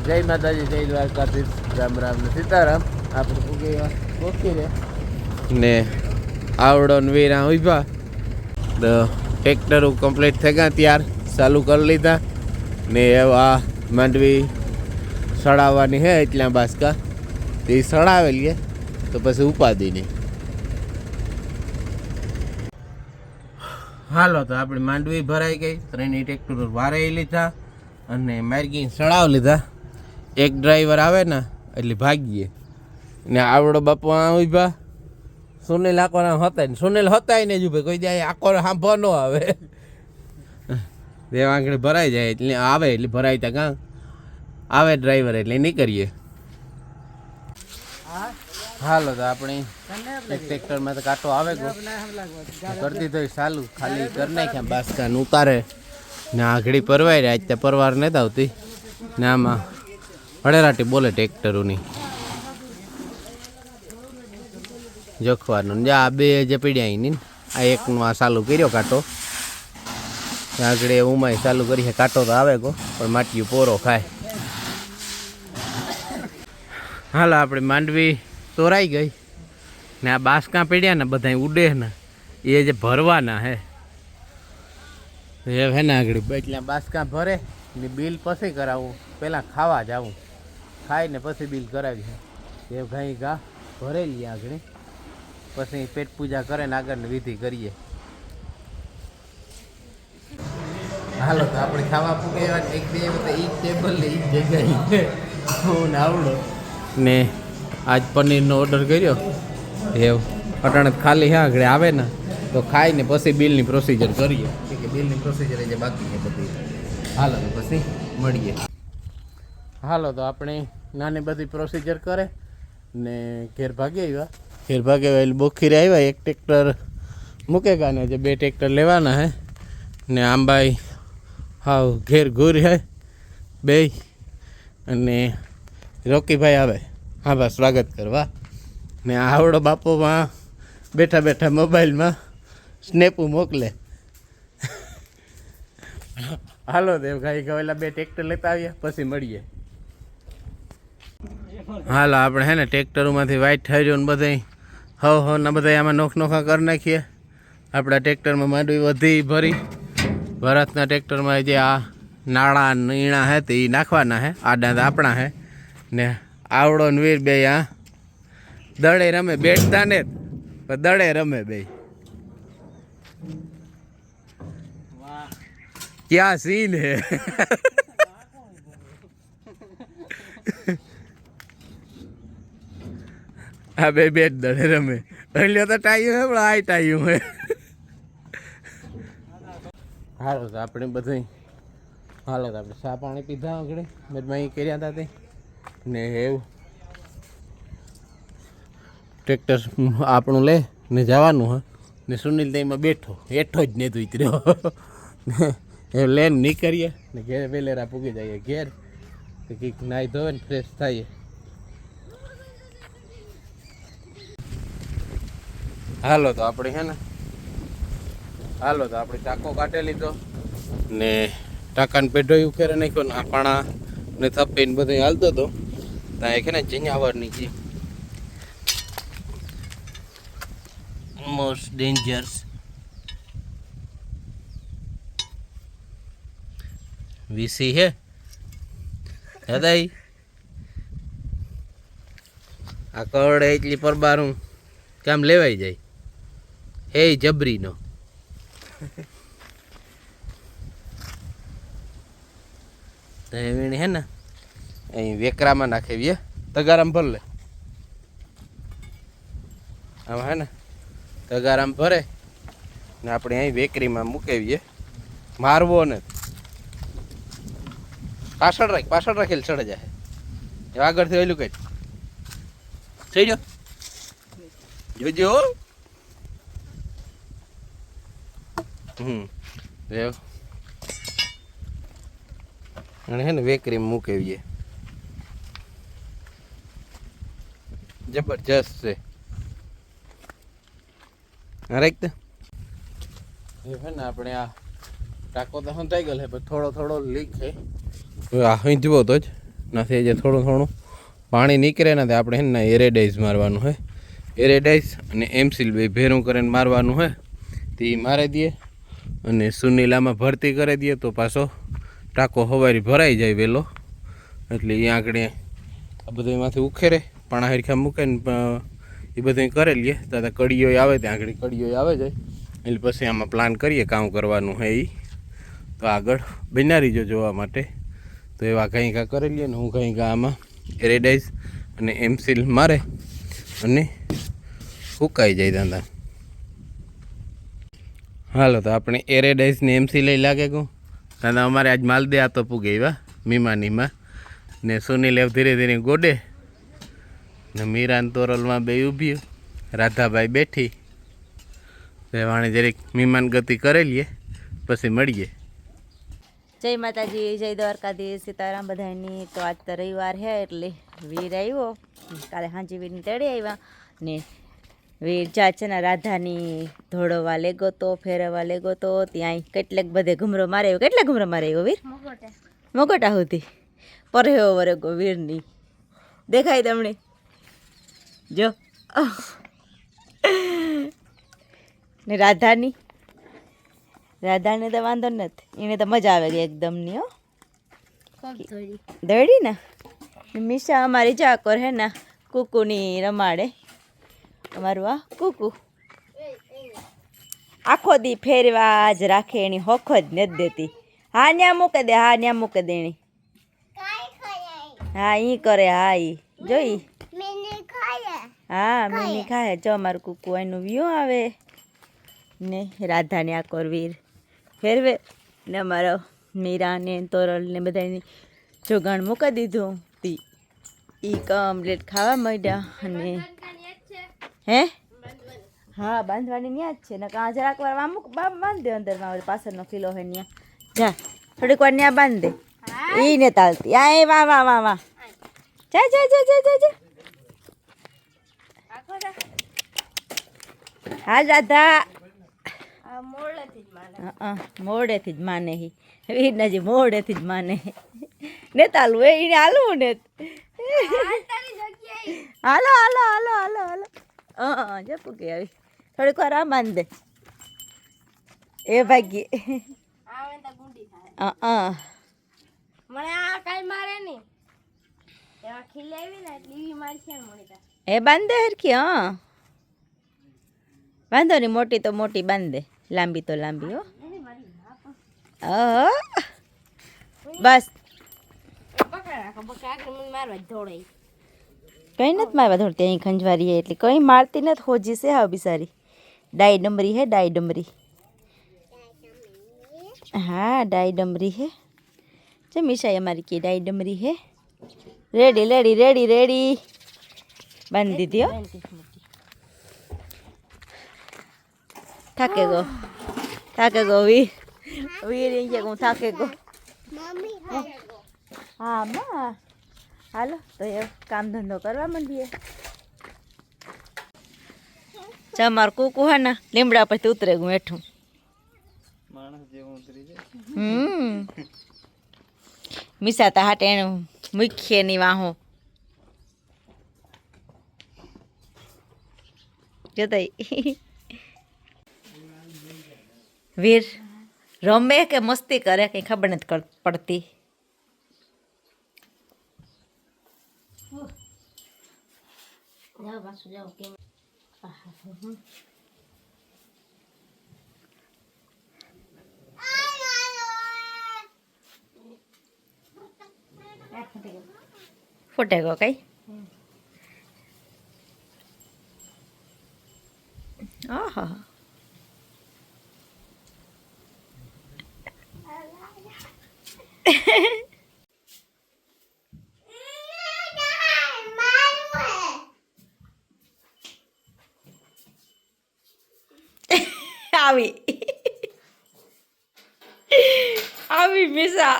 જય માતાજી, જય દ્વારકાધીશ, રામ રામ ને સીતારામ. આપણે પૂગી પહોંચી રે ને આવડો ને વીરા ઉભા તો ટ્રેક્ટર કમ્પ્લીટ થઈ ગયા, ત્યાર ચાલુ કરી લીધા ને આ માંડવી સડાવવાની હે એટલા બાસકા તે સડાવેલી છે તો પછી ઉપાદી નહીં. હાલો તો આપણી માંડવી ભરાઈ ગઈ, ત્રણેય ટ્રેક્ટર વારાઈ લીધા અને માર્ગી સડાવ લીધા. એક ડ્રાઈવર આવે ને એટલે ભાગીએ ને આવડો બાપુ ઉભા સુનિલ આકોના હતા ને સુનિલ હતા ને જ ભાઈ કોઈ જાય આકો સાંભળવા ન આવે બે આંગળી ભરાઈ જાય એટલે આવે એટલે ભરાઈ તા કાં આવે ડ્રાઈવર એટલે નહીં કરીએ. હાલો તો આપણે એક ટ્રેક્ટરમાં તો કાંટો આવે ગયો કરી દીધો ચાલુ, ખાલી કરી નાખ્યા બાસકાને ઉતારે ને આંગળી પરવાઈ રહ્યા. અત્યારે પરવાર નથી આવતી ને આમાં હળેરાટી બોલે ટ્રેક્ટરોની જોખવાનું ને આ બે જે પીડ્યા નહીં આ એકનું આ ચાલુ કર્યો કાંટો આગળ ઉમાય ચાલુ કરી કાંટો તો આવે ગો પણ માટીયું પોરો ખાય. હાલો આપણે માંડવી તોરાઈ ગઈ ને આ બાસકા પીડ્યા ને બધા ઉડે ને એ જે ભરવાના હે ને આગળ એટલે બાસકા ભરે ને બિલ પછી કરાવું, પહેલાં ખાવા જાવું, ખાઈને પછી બિલ કરાવી એ ઘાઈ ઘા ભરેલી આગળ પછી પેટ પૂજા કરે ને આગળની વિધિ કરીએ. હાલો તો આપણે ખાવા પૂગેવા એક બે એ ટેબલ ને એ જગ્યાએ હું આવડો ને આજ પનીરનો ઓર્ડર કર્યો એ અટાણે ખાલી હા આગળ આવે ને તો ખાઈને પછી બિલની પ્રોસિજર કરીએ કે બિલની પ્રોસિજર જે બાકી છે બધી. હાલો તો પછી મળીએ. હાલો તો આપણે નાની બધી પ્રોસિજર કરે ને ઘેર ભાગી આવ્યા. ઘેર ભાગે એટલે બોખીરે આવ્યા, એક ટ્રેક્ટર મૂકેગા ને જે બે ટ્રેક્ટર લેવાના હે ને આંબાઈ હાવ ઘેર ઘૂર હે બે અને રોકીભાઈ આવે હા બસ સ્વાગત કરવા ને આવડો બાપોમાં બેઠા બેઠા મોબાઈલમાં સ્નેપું મોકલે. હાલો દેવ ગાઈ ગયેલા બે ટ્રેક્ટર લેતા આવ્યા પછી મળીએ. હાલો આપણે હે ને ટ્રેક્ટરોમાંથી વાઇટ થઈ રહ્યું ને બધા હવ ને બધા આમાં નોખા કરી નાખીએ. આપણા ટ્રેક્ટરમાં માંડવી વધી ભરી ભરતના ટ્રેક્ટરમાં જે આ નાળા નીણા હે તે એ નાખવાના હે, આડા આપણા હે ને આવડો ને વીર બે આ દડે રમે, બેઠતા ને દડે રમે બે. ક્યાં સીન હે આ બે બેટ દડે રમે એટલે તો ટાયું હે પણ આ ટાયું હે. હાલો તો આપણે બધું હાલો તો આપણે ચા પાણી પીધા આગળ મેં કર્યા હતા તે ને એવું ટ્રેક્ટર આપણું લે ને જવાનું હા ને સુનિલ તો એમાં બેઠો હેઠો જ ને ઉતર્યો એ લેન નીકળીએ ને ઘેર વેલેરા પૂગી જઈએ ઘેર કંઈક નાહી ધોવે ને ફ્રેશ થઈએ. હાલો તો આપણે હે ને હાલો તો આપણે ટાંકો કાઢી લીધો ને ટાંકાને પેઢો ઉખેરે નાખ્યો ને પાણા ને થપીને બધું હાલતો હતો ત્યાં એક ને જિંજાવરની છે મોસ્ટ ડેન્જરસ વીસી હે દાદા આ કવડે એટલી પરબારું કામ લેવાઈ જાય હે જબરીનો. તો એ વીણી હે ને અહીં વેકરામાં નાખેવીએ તગારામ ભર લે આમાં હે ને તગારામ ભરે ને આપણે અહીં વેકરીમાં મૂકેવીએ. મારવો ને પાછળ રાખેલ ચડે જાય આગળથી ઓલું કઈ થઈ જાઓ જોજો. અને હે ને વેકરી મૂકેવીએ જબરજસ્ત છે. રાખ દે એ હે ને આપણે આ ટાંકો તો હંતાઈ ગયેલ છે પણ થોડો લીક છે. આ હિંચવો તો જ નથી જે થોડું થોડું પાણી નીકળે ને તે આપણે ને એરેડાઇઝ મારવાનું હોય. એરેડાઇઝ અને એમસીલ બે ભેરું કરીને મારવાનું હોય. તે મારી દઈએ અને સુનીલામાં ભરતી કરી દઈએ તો પાછો ટાંકો હવારી ભરાઈ જાય વહેલો. એટલે એ આગળ આ બધું એમાંથી ઉખેરે પાણા હરખા મૂકે ને એ બધું કરી લઈએ. દાદા કડીઓ આવે ત્યાં આગળ કડીઓ આવે જાય એટલે પછી આમાં પ્લાન કરીએ કામ કરવાનું હોય એ. તો આગળ બન્યા રહીજો જોવા માટે. તો એવા કંઈ કાં કરી લઈએ ને હું કંઈ કાં આમાં એરેડાઇઝ અને એમસીલ મારે અને સુકાઈ જાય દાદા. હાલો તો આપણે એરેડાઇઝ ને એમસીલ લઈ લાગે કહું દાદા. અમારે આજ માલદે આ તો પૂગે એવા મીમાનીમાં ને સુનિલ એવ ધીરે ધીરે ગોડે ને મીરાન તોરલમાં બે ઊભી, રાધાભાઈ બેઠી. વાણે જરીક મીમાન ગતિ કરી લઈએ પછી મળીએ. જય માતાજી, જય દ્વારકાધીશ, સીતારામ બધાની. તો આજ તો રવિવાર છે એટલે વીર આવ્યો. કાલે હાંજી વીરની તેડે આવ્યા ને વીર જા છે ને રાધાની ધોળવા લેગો તો ફેરવવા લેગો તો ત્યાં કેટલેક બધે ઘૂમરો મારે આવ્યો. કેટલા ઘૂમરો મારે આવ્યો વીર? મોગોટા સુધી પરહેવો વરેગો વીરની દેખાય તમને જો. ને રાધાની તો વાંધો નથી, એને તો મજા આવે ગઈ એકદમ ની. હો દોડી ને મીશા અમારી જાકોર હે ને કુકુની રમાડે. અમારું આ કુકુ આખો દી ફેરવા જ રાખે, એની હોખો જ નથી દેતી. હા ન્યા મૂકે દે, હા ન્યા મૂકે દે એની. હા ઈ કરે, હા ઈ જોઈ. હા મેની ખાય. જો અમારું કુકુ એનું વ્યૂ આવે ને રાધાને આકોર વીર ફેરવે ને અમારો મીરા ને તોરલ ને બધાની જોગાણ મૂકી દીધું. તી ઈ કમ્પ્લીટ ખાવા માંડ્યા. અને હે હા બાંધવાની ન્યા જ છે ને કાં જરાક વાર અમુક બાંધ દે અંદરમાં પાછળનો કિલો હે ન્યા જા થોડીક વાર ન્યા બાંધ દે. ઈ ને તાલતી આ એ વાહ વાહ વાહ વાહ જા જા જા જા જા જા. હાલ રાધા મોડેથી જ માને હી વીરનાજી મોડેથી જ માને ને તાલવું એને હાલવું ને. હાલો હાલો હાલો હાલો હાલો. જો પૂકી આવી થોડીક વાર આ બાંધ દે એ ભાગી. એ બાંધ દે હરખી. હા વાંધો નહીં, મોટી તો મોટી બાંધ દે, લાંબી તો લાંબી. હો બસ કઈ નથી મારવા ધોડતી. અહીં ખંજવારી હે એટલે કઈ મારતી નથી. હોજી છે હા બિસારી ડાઈ ડમરી હે, ડાઈ ડમરી. હા ડાઈ ડમરી હે. જે મીશાઈ અમારી की ડાઈ ડમરી હે. રેડી રેડી રેડી રેડી બાંધી દીધી. હો થાકે ગો વીર હું થાકે ગો. હા માં હાલો તો એ કામ ધંધો કરવા માંડીએ. ચમાર કુકુ હે ને લીમડા પરથી ઉતરે ગયું હેઠું. મિસાતા હાટે એને મૂકીએ ની વાહો જતાઈ. વીર રમે કે મસ્તી કરે કઈ ખબર નથી પડતી. ફૂટે ગો કઈ. આહા આવી આવી મિસા